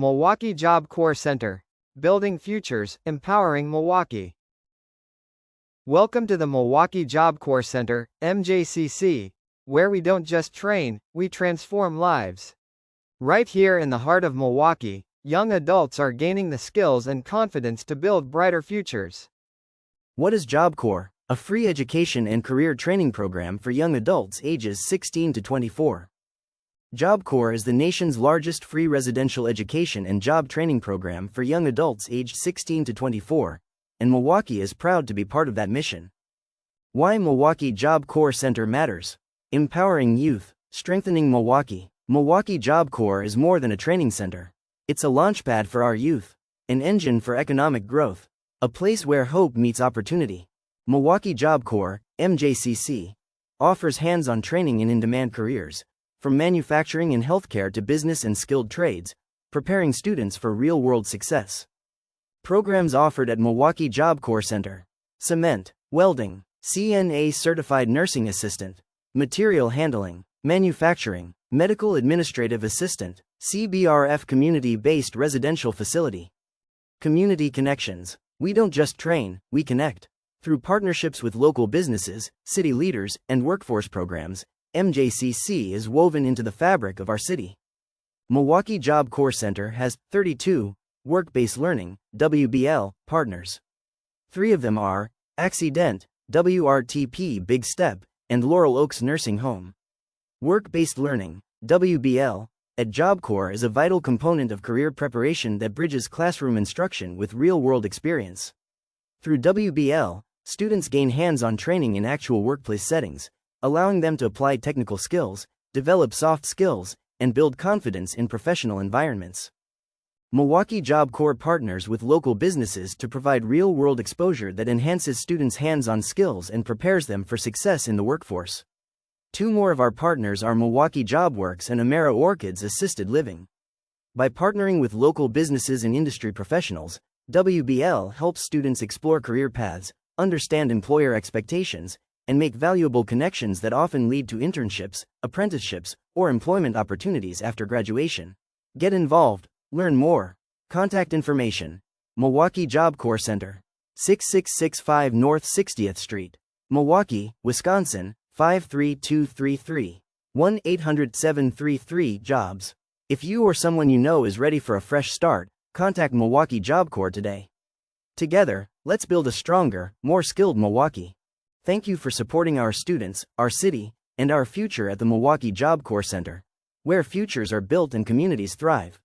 Milwaukee Job Corps Center. Building Futures, Empowering Milwaukee. Welcome to the Milwaukee Job Corps Center, MJCC, where we don't just train, we transform lives. Right here in the heart of Milwaukee, young adults are gaining the skills and confidence to build brighter futures. What is Job Corps? A free education and career training program for young adults ages 16 to 24. Job Corps is the nation's largest free residential education and job training program for young adults aged 16 to 24, and Milwaukee is proud to be part of that mission. Why Milwaukee Job Corps Center matters. Empowering youth, strengthening Milwaukee. Milwaukee Job Corps is more than a training center. It's a launchpad for our youth, an engine for economic growth, a place where hope meets opportunity. Milwaukee Job Corps, MJCC, offers hands-on training in in-demand careers, from manufacturing and healthcare to business and skilled trades, preparing students for real-world success. Programs offered at Milwaukee Job Corps Center: cement, welding, CNA certified nursing assistant, material handling, manufacturing, medical administrative assistant, CBRF community-based residential facility. Community connections. We don't just train, we connect. Through partnerships with local businesses, city leaders, and workforce programs, MJCC is woven into the fabric of our city. Milwaukee Job Corps Center has 32 work-based learning (WBL) partners. 3 of them are Accident, WRTP Big Step, and Laurel Oaks Nursing Home. Work-based learning (WBL) at Job Corps is a vital component of career preparation that bridges classroom instruction with real-world experience. Through WBL, students gain hands-on training in actual workplace settings, allowing them to apply technical skills, develop soft skills, and build confidence in professional environments. Milwaukee Job Corps partners with local businesses to provide real-world exposure that enhances students' hands-on skills and prepares them for success in the workforce. 2 more of our partners are Milwaukee Job Works and Amera Orchids Assisted Living. By partnering with local businesses and industry professionals, WBL helps students explore career paths, understand employer expectations, and make valuable connections that often lead to internships, apprenticeships, or employment opportunities after graduation. Get involved, learn more. Contact information: Milwaukee Job Corps Center, 6665 North 60th Street, Milwaukee, Wisconsin, 53233, 1-800-733-JOBS. If you or someone you know is ready for a fresh start, contact Milwaukee Job Corps today. Together, let's build a stronger, more skilled Milwaukee. Thank you for supporting our students, our city, and our future at the Milwaukee Job Corps Center, where futures are built and communities thrive.